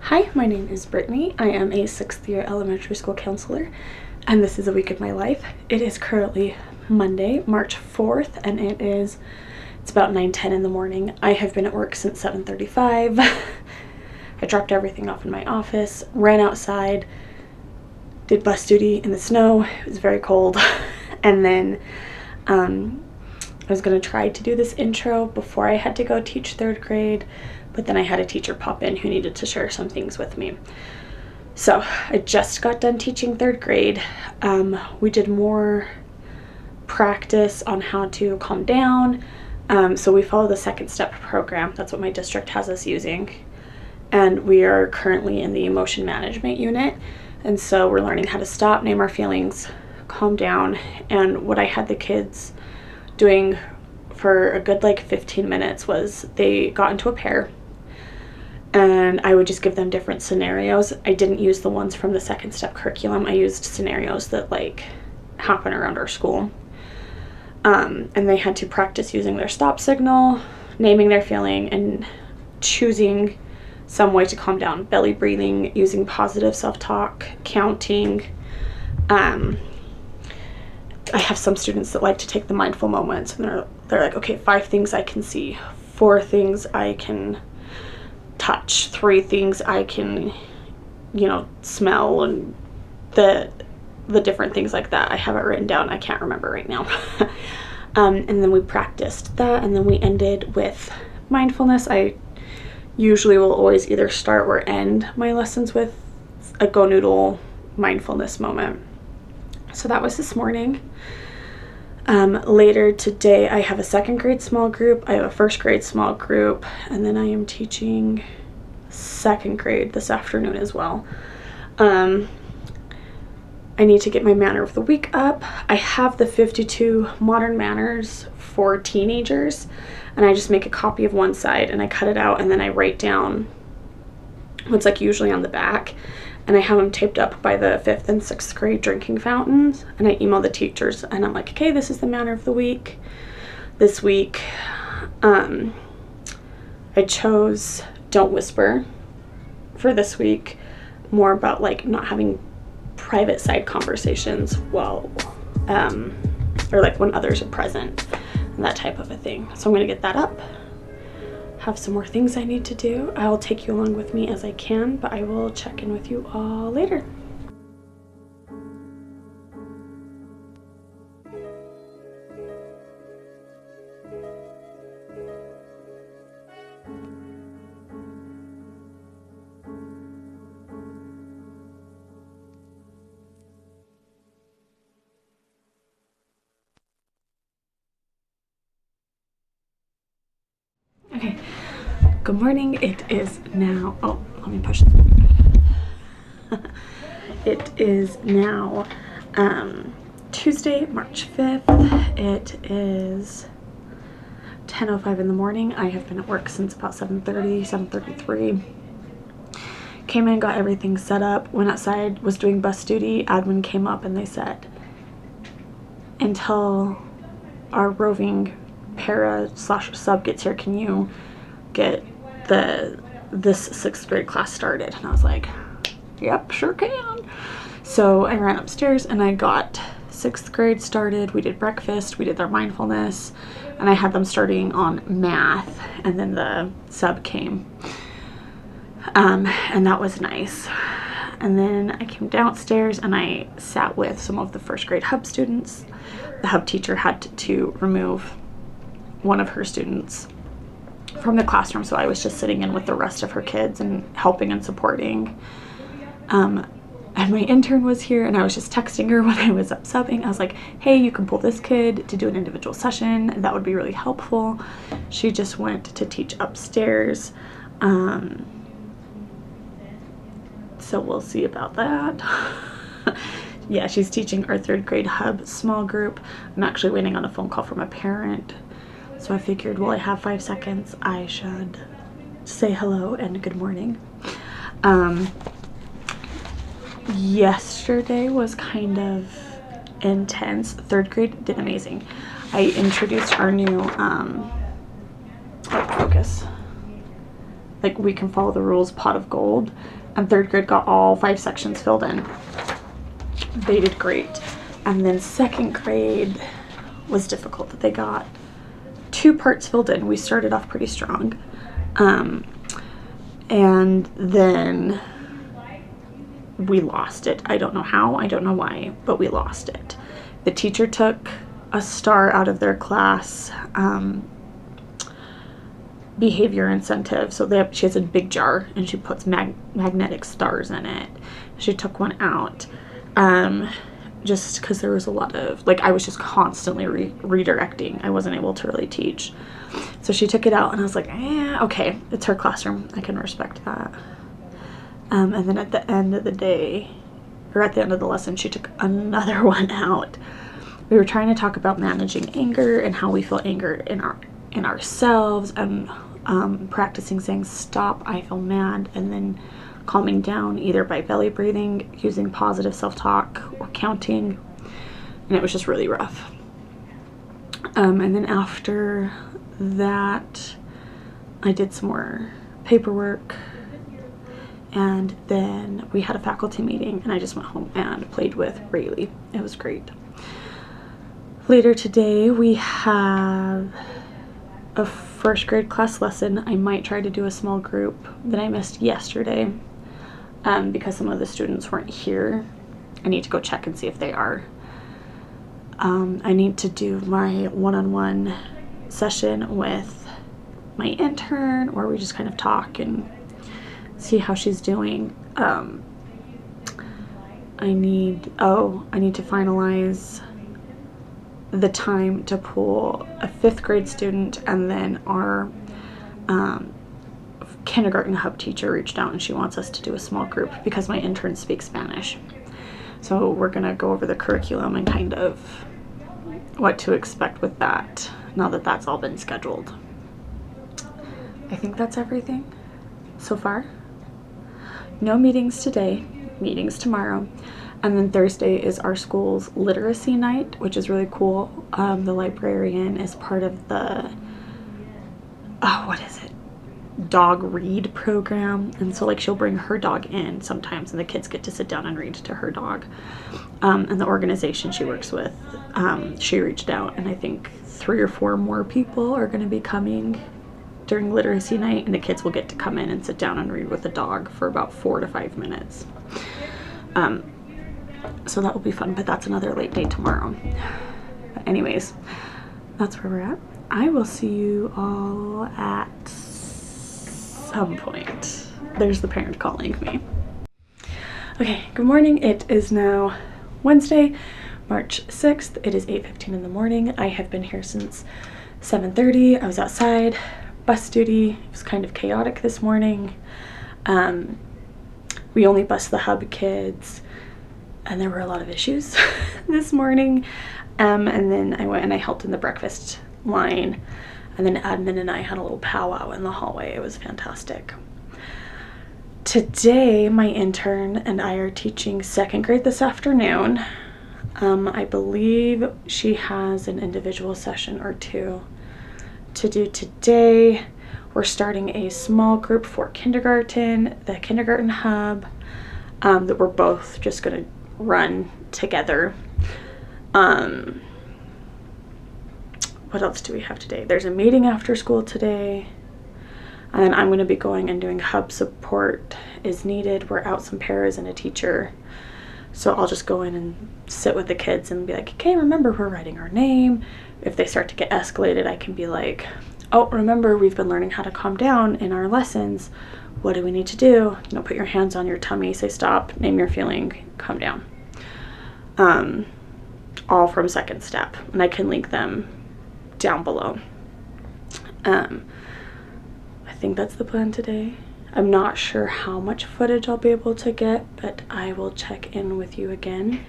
Hi, my name is Brittany. I am a 6th year elementary school counselor, and this is a week of my life. It is currently Monday, March 4th, and it's about 9:10 in the morning. I have been at work since 7:35. I dropped everything off in my office, ran outside, did bus duty in the snow. It was very cold. And then I was going to try to do this intro before I had to go teach 3rd grade, but then I had a teacher pop in who needed to share some things with me. So I just got done teaching 3rd grade. We did more practice on how to calm down. So we follow the 2nd step program. That's what my district has us using. And we are currently in the emotion management unit. And so we're learning how to stop, name our feelings, calm down. And what I had the kids doing for a good 15 minutes was they got into a pair, and I would just give them different scenarios. I didn't use the ones from the 2nd step curriculum. I used scenarios that happen around our school. And they had to practice using their stop signal, naming their feeling, and choosing some way to calm down. Belly breathing, using positive self-talk, counting. I have some students that like to take the mindful moments, and they're like, okay, 5 things I can see, 4 things I can touch, 3 things I can, smell, and the different things like that. I have it written down. I can't remember right now. And then we practiced that, and then we ended with mindfulness. I usually will always either start or end my lessons with a Go Noodle mindfulness moment. So that was this morning. Later today, I have a 2nd grade small group. I have a 1st grade small group, and then I am teaching 2nd grade this afternoon as well. I need to get my manner of the week up. I have the 52 modern manners for teenagers, and I just make a copy of one side and I cut it out, and then I write down what's usually on the back, and I have them taped up by the 5th and 6th grade drinking fountains, and I email the teachers, and I'm like, okay, this is the manner of the week. This week I chose don't whisper for this week, more about not having private side conversations while or when others are present, and that type of a thing. So I'm gonna get that up, have some more things I need to do. I will take you along with me as I can, but I will check in with you all later. Okay, good morning. It is now, let me push. It is now Tuesday, March 5th. It is 10:05 in the morning. I have been at work since about 7:33. Came in, got everything set up, went outside, was doing bus duty. Admin came up and they said, until our roving para/sub gets here, can you get this 6th grade class started? And I was like, yep, sure can. So I ran upstairs and I got 6th grade started. We did breakfast, we did their mindfulness, and I had them starting on math, and then the sub came, and that was nice. And then I came downstairs and I sat with some of the 1st grade hub students. The hub teacher had to remove one of her students from the classroom, so I was just sitting in with the rest of her kids and helping and supporting. And my intern was here, and I was just texting her when I was up subbing. I was like, hey, you can pull this kid to do an individual session. That would be really helpful. She just went to teach upstairs. So we'll see about that. Yeah, she's teaching our 3rd grade hub small group. I'm actually waiting on a phone call from a parent. So I figured, well, I have 5 seconds, I should say hello and good morning. Yesterday was kind of intense. 3rd grade did amazing. I introduced our new focus. like we can follow the rules pot of gold, and third grade got all 5 sections filled in. They did great. And then second grade was difficult, that they got 2 parts filled in. We started off pretty strong, and then we lost it. I don't know how, I don't know why, but we lost it. The teacher took a star out of their class behavior incentive. So she has a big jar and she puts magnetic stars in it. She took one out just because there was a lot of, like, I was just constantly redirecting. I wasn't able to really teach. So she took it out and I was like, okay, it's her classroom. I can respect that. And then at the end of the day, or at the end of the lesson, she took another one out. We were trying to talk about managing anger and how we feel anger in ourselves, and practicing saying, stop, I feel mad, and then calming down either by belly breathing, using positive self-talk, or counting. And it was just really rough. And then after that, I did some more paperwork, and then we had a faculty meeting, and I just went home and played with Rayleigh. It was great. Later today, we have a first grade class lesson. I might try to do a small group that I missed yesterday because some of the students weren't here. I need to go check and see if they are. I need to do my one-on-one session with my intern, where we just kind of talk and see how she's doing. I need to finalize the time to pull a 5th grade student, and then our kindergarten hub teacher reached out and she wants us to do a small group because my intern speaks Spanish. So we're gonna go over the curriculum and kind of what to expect with that now that that's all been scheduled. I think that's everything so far. No meetings today, meetings tomorrow. And then Thursday is our school's literacy night, which is really cool. The librarian is part of the, dog read program. And so, like, she'll bring her dog in sometimes, and the kids get to sit down and read to her dog. And the organization she works with, she reached out, and I think 3 or 4 more people are going to be coming during literacy night, and the kids will get to come in and sit down and read with the dog for about 4 to 5 minutes. So that will be fun, but that's another late day tomorrow. But anyways, that's where we're at. I will see you all at some point. There's the parent calling me. Okay, good morning. It is now Wednesday, March 6th. It is 8:15 in the morning. I have been here since 7:30. I was outside, bus duty. It was kind of chaotic this morning. We only bused the hub kids, and there were a lot of issues this morning. And then I went and I helped in the breakfast line, and then admin and I had a little powwow in the hallway. It was fantastic. Today, my intern and I are teaching 2nd grade this afternoon. I believe she has an individual session or 2 to do today. We're starting a small group for kindergarten, the kindergarten hub, that we're both just gonna run together. What else do we have today? There's a meeting after school today, and then I'm going to be going and doing hub support is needed. We're out some paras and a teacher, so I'll just go in and sit with the kids and be like, okay, remember, we're writing our name. If they start to get escalated, I can be like, oh, remember, we've been learning how to calm down in our lessons. What do we need to do? Put your hands on your tummy, say stop, name your feeling, calm down. All from 2nd step, and I can link them down below. I think that's the plan today. I'm not sure how much footage I'll be able to get, but I will check in with you again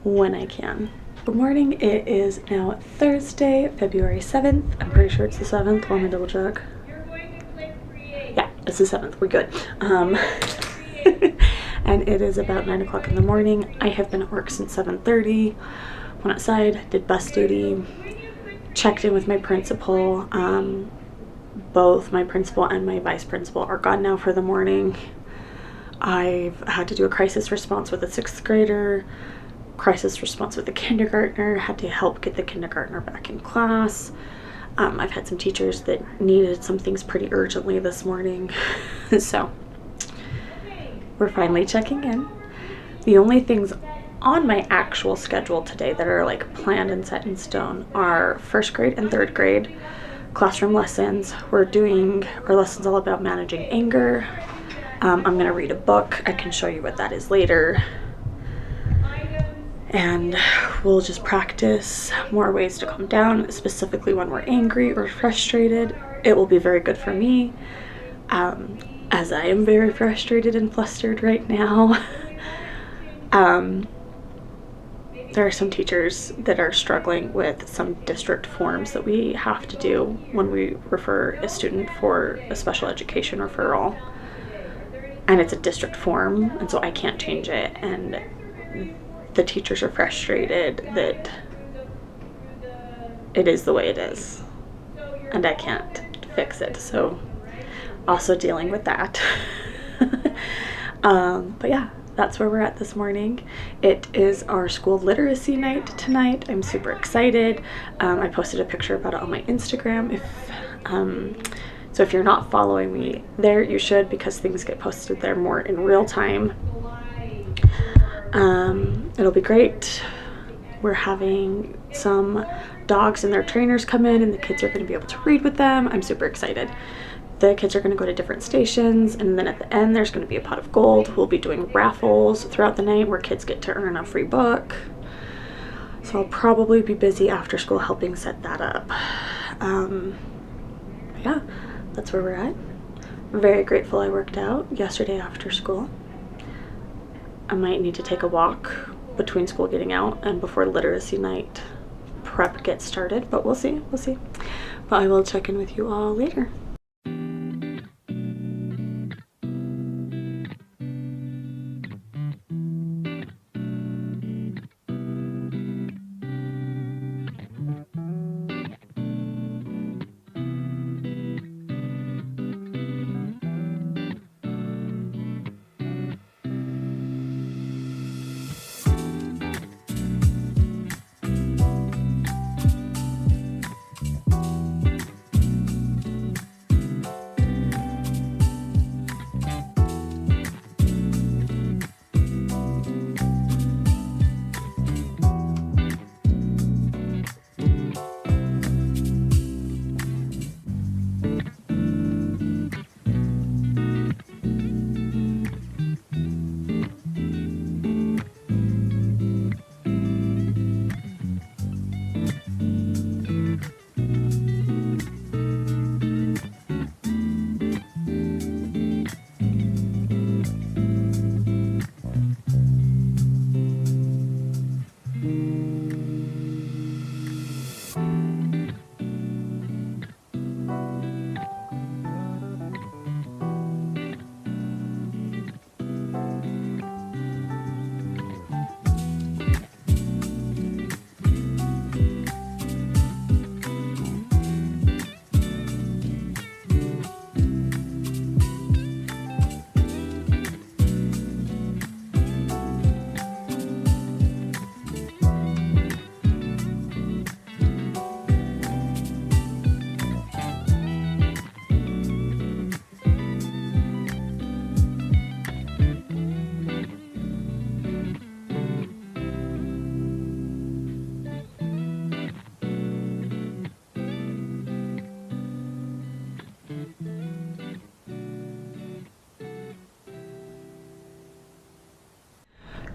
when I can. Good morning. It is now Thursday, February 7th. I'm pretty sure it's the 7th. Let me double check. Yeah, it's the 7th. We're good. And it is about 9 o'clock in the morning. I have been at work since 7:30. Went outside, did bus duty, checked in with my principal. both my principal and my vice principal are gone now for the morning. I've had to do a crisis response with a 6th grader, crisis response with a kindergartner, had to help get the kindergartner back in class. I've had some teachers that needed some things pretty urgently this morning. So we're finally checking in. The only things on my actual schedule today that are like planned and set in stone are 1st grade and 3rd grade classroom lessons. We're doing our lessons all about managing anger. I'm going to read a book. I can show you what that is later. And we'll just practice more ways to calm down, specifically when we're angry or frustrated. It will be very good for me, as I am very frustrated and flustered right now. There are some teachers that are struggling with some district forms that we have to do when we refer a student for a special education referral. And it's a district form, and so I can't change it. And the teachers are frustrated that it is the way it is, and I can't fix it. So also dealing with that. But yeah, that's where we're at this morning. It is our school literacy night tonight. I'm super excited. I posted a picture about it on my Instagram. So if you're not following me there, you should, because things get posted there more in real time. It'll be great. We're having some dogs and their trainers come in, and the kids are going to be able to read with them. I'm super excited. The kids are going to go to different stations, and then at the end there's going to be a pot of gold. We'll be doing raffles throughout the night where kids get to earn a free book. So I'll probably be busy after school helping set that up. Yeah, that's where we're at. I'm very grateful I worked out yesterday after school. I might need to take a walk between school getting out and before literacy night prep gets started, but we'll see. But I will check in with you all later.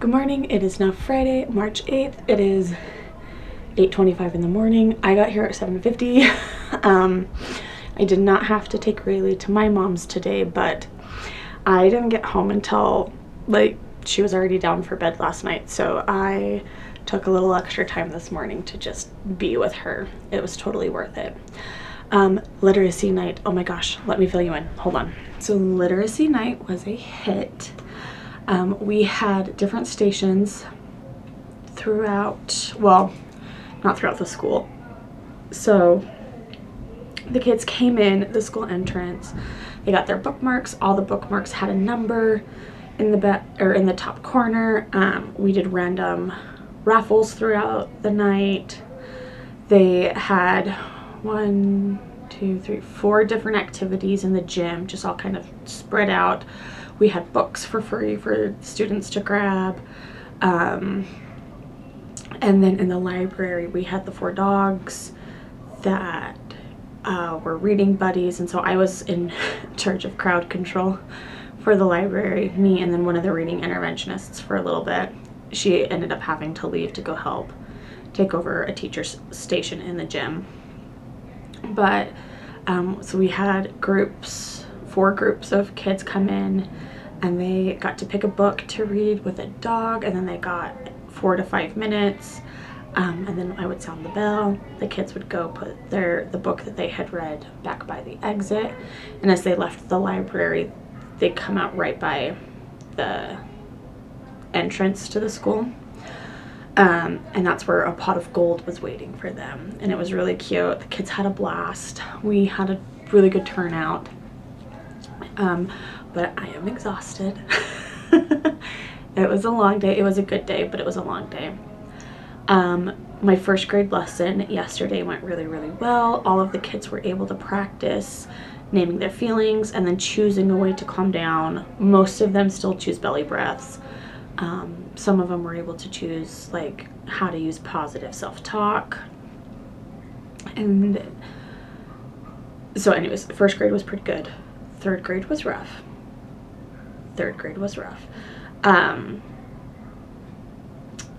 Good morning. It is now Friday, March 8th. It is 8:25 in the morning. I got here at 7:50. I did not have to take Rayleigh to my mom's today, but I didn't get home until she was already down for bed last night, so I took a little extra time this morning to just be with her. It was totally worth it. Literacy night, oh my gosh, let me fill you in, hold on. So literacy night was a hit. We had different stations throughout, well, not throughout the school. So The kids came in the school entrance. They got their bookmarks. All the bookmarks had a number in the top corner. We did random raffles throughout the night. They had 4 different activities in the gym, just all kind of spread out. We had books for free for students to grab. And then in the library, we had the 4 dogs that were reading buddies, and so I was in charge of crowd control for the library, me and then one of the reading interventionists for a little bit. She ended up having to leave to go help take over a teacher's station in the gym. But so we had 4 groups of kids come in, and they got to pick a book to read with a dog, and then they got 4 to 5 minutes. And then I would sound the bell. The kids would go put the book that they had read back by the exit. And as they left the library, they'd come out right by the entrance to the school. And that's where a pot of gold was waiting for them. And it was really cute. The kids had a blast. We had a really good turnout. But I am exhausted. It was a long day. It was a good day, but it was a long day. My first grade lesson yesterday went really, really well. All of the kids were able to practice naming their feelings and then choosing a way to calm down. Most of them still choose belly breaths. Some of them were able to choose like how to use positive self-talk. And so anyways, first grade was pretty good. Third grade was rough.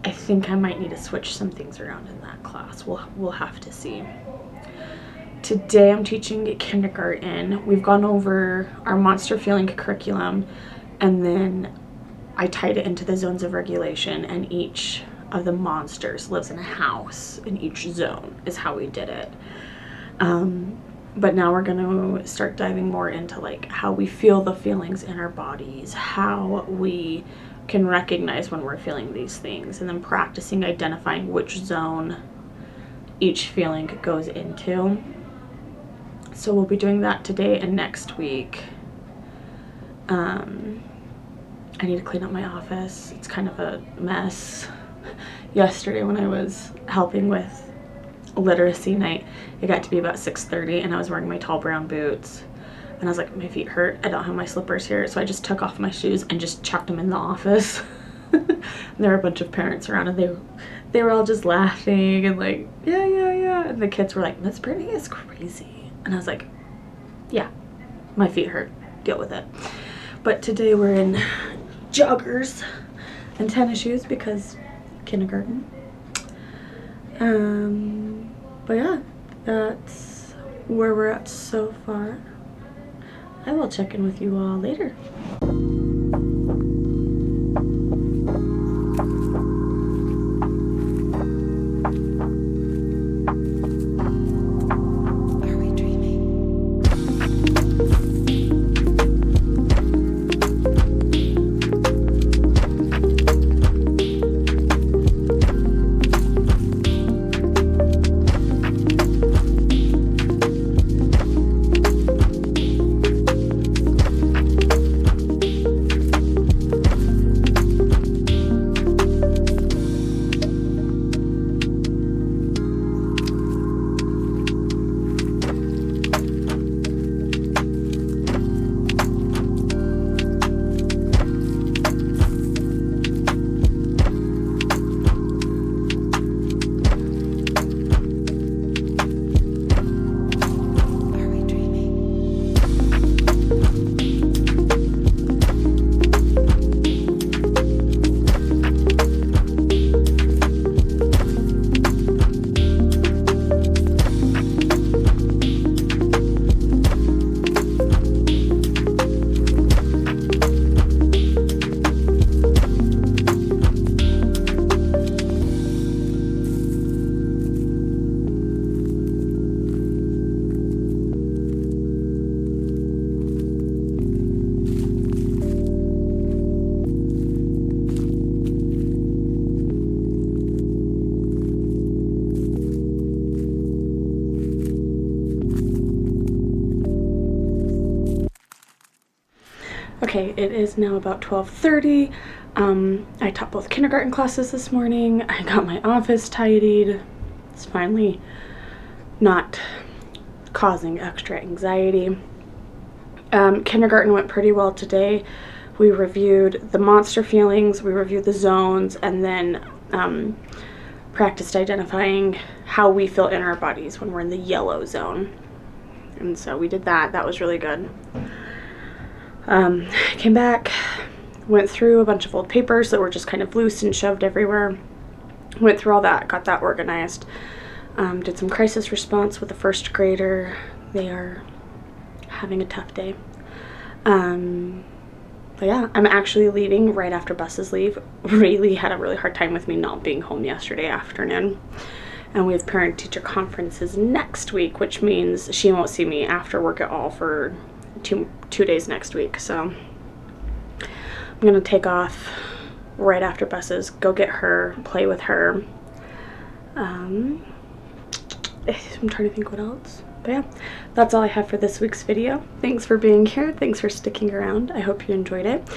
I think I might need to switch some things around in that class. We'll have to see. Today I'm teaching kindergarten. We've gone over our monster feeling curriculum, and then I tied it into the zones of regulation, and each of the monsters lives in a house in each zone is how we did it. But now we're going to start diving more into like how we feel the feelings in our bodies, how we can recognize when we're feeling these things, and then practicing identifying which zone each feeling goes into. So we'll be doing that today and next week. I need to clean up my office. It's kind of a mess. Yesterday when I was helping with literacy night, it got to be about 6:30 and I was wearing my tall brown boots. And I was like, my feet hurt. I don't have my slippers here. So I just took off my shoes and just chucked them in the office. And there were a bunch of parents around, and they were all just laughing and like, yeah. And the kids were like, Miss Brittany is crazy. And I was like, yeah, my feet hurt. Deal with it. But today we're in joggers and tennis shoes because kindergarten. But yeah, that's where we're at so far. I will check in with you all later. Okay, it is now about 12:30. I taught both kindergarten classes this morning. I got my office tidied. It's finally not causing extra anxiety. Kindergarten went pretty well today. We reviewed the monster feelings, we reviewed the zones, and then practiced identifying how we feel in our bodies when we're in the yellow zone. And so we did that. That was really good. Came back, went through a bunch of old papers that were just kind of loose and shoved everywhere. Went through all that, got that organized. Did some crisis response with the first grader. They are having a tough day. But yeah, I'm actually leaving right after buses leave. Rayleigh had a really hard time with me not being home yesterday afternoon. And we have parent-teacher conferences next week, which means she won't see me after work at all for two days next week. So I'm gonna take off right after buses, go get her, play with her. I'm trying to think what else. But yeah, that's all I have for this week's video. Thanks for being here. Thanks for sticking around. I hope you enjoyed it.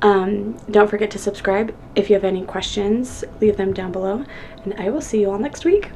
Don't forget to subscribe. If you have any questions, leave them down below, and I will see you all next week.